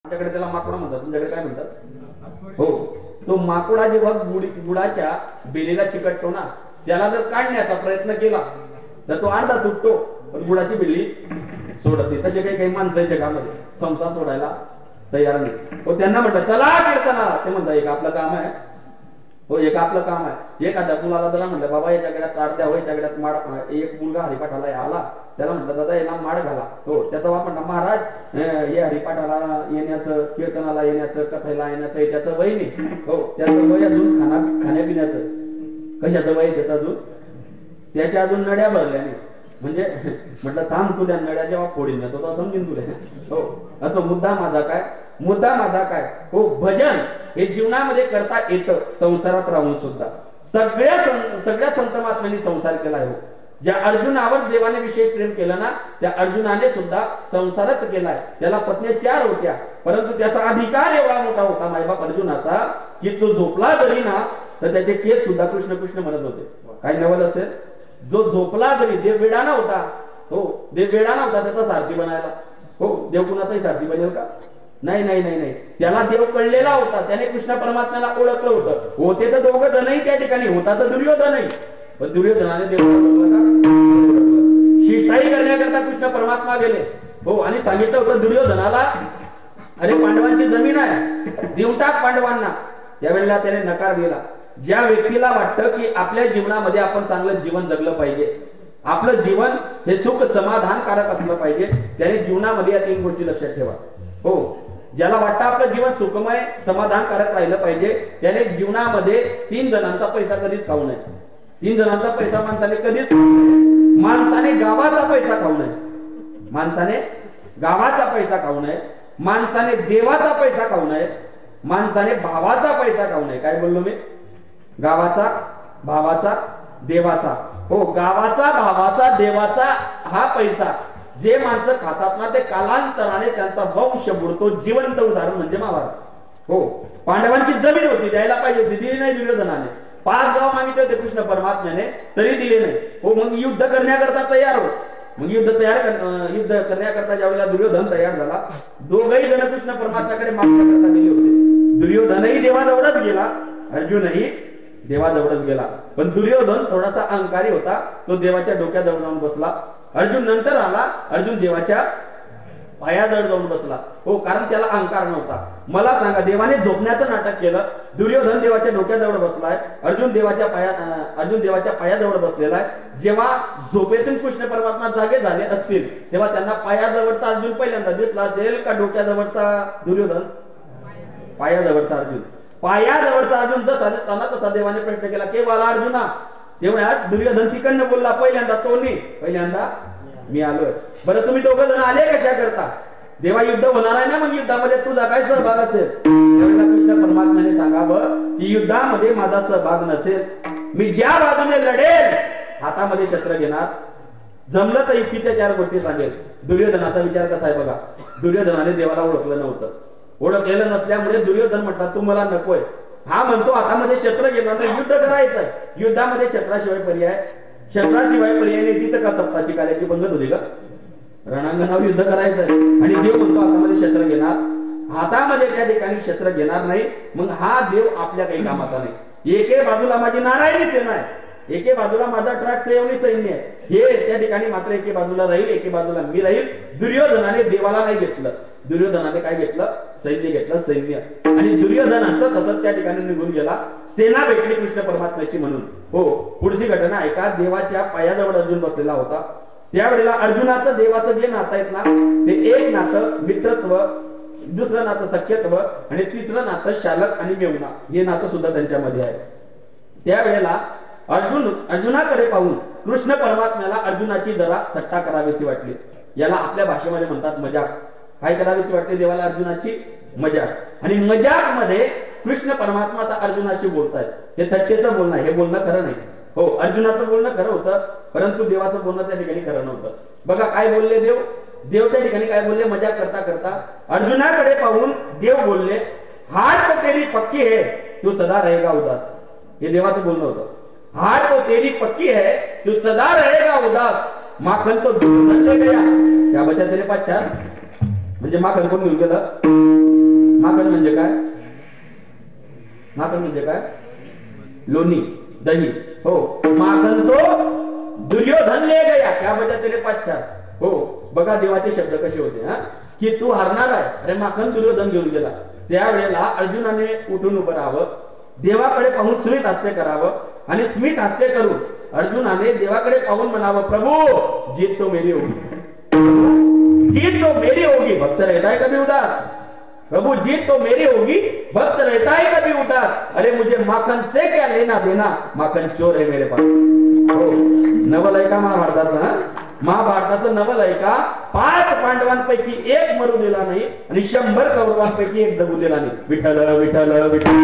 आमच्याकडे त्याला माकुडा म्हणतात, तुमच्याकडे काय म्हणतात? हो, तो माकुडा जेव्हा गुडाच्या बेलीला चिकटतो ना, त्याला जर काढण्याचा प्रयत्न केला तर तो अर्धा तुटतो, पण गुडाची बेली सोडत नाही. तसे काही काही माणसं जगामध्ये संसार सोडायला तयार नाही. हो, त्यांना म्हणतात चला कीर्तनाला, ते म्हणतात एक आपलं काम आहे. हो, एक आपलं काम आहे. एखाद्या मुलाला जरा म्हणलं बाबा याच्या गड्यात ताट द्या, हो याच्या गड्यात माड. एक मुलगा हरिपाठाला आला, त्याला म्हटलं दादा याला माड घाला. हो, त्याचा बाप म्हणला महाराज हे हरिपाठाला येण्याचं, कीर्तनाला येण्याचं, कथेला येण्याचं त्याचं वय नाही. हो, त्याचं वय अजून खाण्यापिण्याचं. कशाचं वय त्याचं अजून? त्याच्या अजून नड्या भरल्या नाही. म्हणजे म्हटलं थांब तुझ्या नड्या जेव्हा फोडीन ना तो समजून तुला. हो, असं मुद्दा माझा काय, मुद्दा माझा काय. हो, भजन हे जीवनामध्ये करता येतं, संसारात राहून सुद्धा. सगळ्या संत महात्म्यांनी संसार केला आहे. ज्या अर्जुनावर देवाने विशेष प्रेम केलं ना, त्या अर्जुनाने सुद्धा संसारच केलाय. त्याला पत्नी 4 होत्या, परंतु त्याचा अधिकार एवढा मोठा होता मायबाप अर्जुनाचा की तो झोपला जरी ना तर त्याचे केस सुद्धा कृष्ण कृष्ण म्हणत होते. काही नवल असेल, जो झोपला जरी, देव वेडा नव्हता. हो, देव वेडा नव्हता त्याचा सारथी बनायला. हो, देव कुणाचाही सारथी बनेल का? नाही नाही नाही नाही, त्याला देव कळलेला होता. त्याने कृष्ण परमात्म्याला ओळखलं होतं. होते तर दोघं जणही त्या ठिकाणी, होता तर दुर्योधनही. पण दुर्योधनाने देवाला ओळखलं का? शिष्टाई करण्याकरता कृष्ण परमात्मा गेले. हो, आणि सांगितलं होतं दुर्योधनाला, अरे पांडवांची जमीन आहे, देऊन टाक पांडवांना. त्यावेळेला त्याने नकार दिला. ज्या व्यक्तीला वाटतं की आपल्या जीवनामध्ये आपण चांगलं जीवन जगलं पाहिजे, आपलं जीवन हे सुख समाधानकारक असलं पाहिजे, त्याने जीवनामध्ये या 3 गोष्टी लक्षात ठेवा. हो, ज्याला वाटतं आपलं जीवन सुखमय समाधानकारक राहिलं पाहिजे, त्याने जीवनामध्ये 3 जणांचा पैसा कधीच खाऊ नये. 3 जणांचा पैसा माणसाने कधीच, माणसाने गावाचा पैसा खाऊ नये, माणसाने गावाचा पैसा खाऊ नये, माणसाने देवाचा पैसा खाऊ नये, माणसाने भावाचा पैसा खाऊ नये. काय बोललो मी? गावाचा, भावाचा, देवाचा. हो, गावाचा, भावाचा, देवाचा हा पैसा जे माणसं खातात ना, ते कालांतराने त्यांचा वंश बुडतो. जिवंत उदाहरण म्हणजे महाभारत. हो, पांडवांची जमीन होती, द्यायला पाहिजे होती, दिली नाही दुर्योधनाने. 5 गाव मागितले होते कृष्ण परमात्म्याने, तरी दिले नाही. हो, मग युद्ध करण्याकरता तयार हो. मग युद्ध करण्याकरता ज्यावेळेला दुर्योधन तयार झाला, दोघही जण कृष्ण परमात्म्याकडे मागण्याकरता गेले होते. दुर्योधनही देवाजवळच गेला, अर्जुनही देवाजवळच गेला. पण दुर्योधन थोडासा अहंकारी होता, तो देवाच्या डोक्याजवळ जाऊन बसला. अर्जुन नंतर आला, अर्जुन देवाच्या पायाजवळ जाऊन बसला. हो, कारण त्याला अहंकार नव्हता. मला सांगा, देवाने झोपण्याचं नाटक केलं, दुर्योधन देवाच्या डोक्याजवळ बसलाय, अर्जुन देवाच्या पायाजवळ बसलेला आहे. जेव्हा झोपेतून कृष्ण परमात्मा जागे झाले असतील, तेव्हा त्यांना पायाजवळचा अर्जुन पहिल्यांदा दिसला असेल का डोक्याजवळचा दुर्योधन? पायाजवळचा अर्जुन. पायाजवळचा अर्जुन जसा दिसताना तसा देवाने प्रश्न केला, केवळ अर्जुना? तेवढ्यात दुर्योधन तिकडनं बोलला, पहिल्यांदा तो नाही, पहिल्यांदा मी आलोय. बरं, तुम्ही दोघं जण आले कशा करता? देवा युद्ध होणार आहे ना, मग युद्धामध्ये तुझा काय सहभाग असेल? त्यावेळेला कृष्ण परमात्म्याने सांगावं की युद्धामध्ये माझा सहभाग नसेल. मी ज्या बाजूने लढेल, हातामध्ये शस्त्र घेणार. जमलं तर इतकीच्या 4 गोष्टी सांगेल. दुर्योधनाचा विचार कसा आहे बघा. दुर्योधनाने देवाला ओळखलं नव्हतं. ओळखलेलं नसल्यामुळे दुर्योधन म्हटला तू मला नकोय. हा म्हणतो हातामध्ये शस्त्र घेणार, युद्ध करायचंय. युद्धामध्ये शस्त्राशिवाय पर्याय, शस्त्राशिवाय पर्याय नाही. तिथं का सप्ताची कार्याची पंगत होती का? रणांगणावर युद्ध करायचंय आणि देव म्हणतो हातामध्ये शस्त्र घेणार. हातामध्ये त्या ठिकाणी शस्त्र घेणार नाही. मग हा देव आपल्या काही कामाचा नाही. एके बाजूला माझी नारायणी सेना आहे, एके बाजूला माझा ट्रॅक सेवनी सैन्य आहे. हे त्या ठिकाणी मात्र एके बाजूला राहील, एके बाजूला मी राहील. दुर्योधनाने देवाला नाही घेतलं, दुर्योधनाने काय घेतलं? सैन्य घेतलं, सैन्य. आणि दुर्योधन असं तसंच त्या ठिकाणी निघून गेला. सेना भेटली कृष्ण परमात्म्याची म्हणून. हो, पुढची घटना ऐका. देवाच्या पायाजवळ अर्जुन बसलेला होता. त्यावेळेला अर्जुनाचं देवाचं जे नातं आहेत ना, ते एक नातं मित्रत्व, दुसरं नातं सख्यत्व आणि तिसरं नातं शालक आणि मेवना, हे नातं सुद्धा त्यांच्यामध्ये आहे. त्यावेळेला अर्जुनाकडे पाहून कृष्ण परमात्म्याला अर्जुनाची जरा थट्टा करावीची वाटली. याला आपल्या भाषेमध्ये म्हणतात मजाक. काय करावीची वाटते देवाला? अर्जुनाची मजाक. आणि मजाक मध्ये कृष्ण परमात्मा आता अर्जुनाशी बोलतायत. हे थट्टेचं बोलणं, हे बोलणं खरं नाही. हो, अर्जुनाचं बोलणं खरं होतं, परंतु देवाचं बोलणं त्या ठिकाणी खरं नव्हतं. बघा काय बोलले देव. देव त्या ठिकाणी काय बोलले? मजाक करता करता अर्जुनाकडे पाहून देव बोलले, हाड तो तेरी पक्की है, तू सदा रहेगा उदास. हे देवाचं बोलणं होतं. हाड तो तेरी पक्की है, तू सदा रहेगा उदास. माखन तो दूर ले गया, क्या बचा तेरे पास? म्हणजे माखन कोण घेऊन गेलं? माखन म्हणजे काय? माखन म्हणजे काय? लोणी, दही. हो, माखन तो दुर्योधन ले गया, क्या बचा तेरे पास. हो, बघा देवाचे शब्द कसे होते. की तू हरणार आहे. अरे माखन दुर्योधन घेऊन गेला. त्यावेळेला अर्जुनाने उठून उभं राहावं, देवाकडे पाहून स्मित हास्य करावं आणि स्मित हास्य करून अर्जुनाने देवाकडे पाहून म्हणावं, प्रभु जीत तो मेरी होगी, जीत तो मेरी होगी, भक्त रहता है कभी उदास. प्रभु जीत तो मेरी होगी, भक्त रहता है कभी उदास. अरे मुझे माखन से क्या लेना देना, माखन चोर है मेरे पास. हो, नवल आहे का महाभारताचा? महाभारताचं नवल आहे का? 5 पांडवांपैकी एक मरू दिला नाही आणि 100 कौरवांपैकी एक जगू दिला नाही. विठ्ठल विठ्ठल विठ्ठल.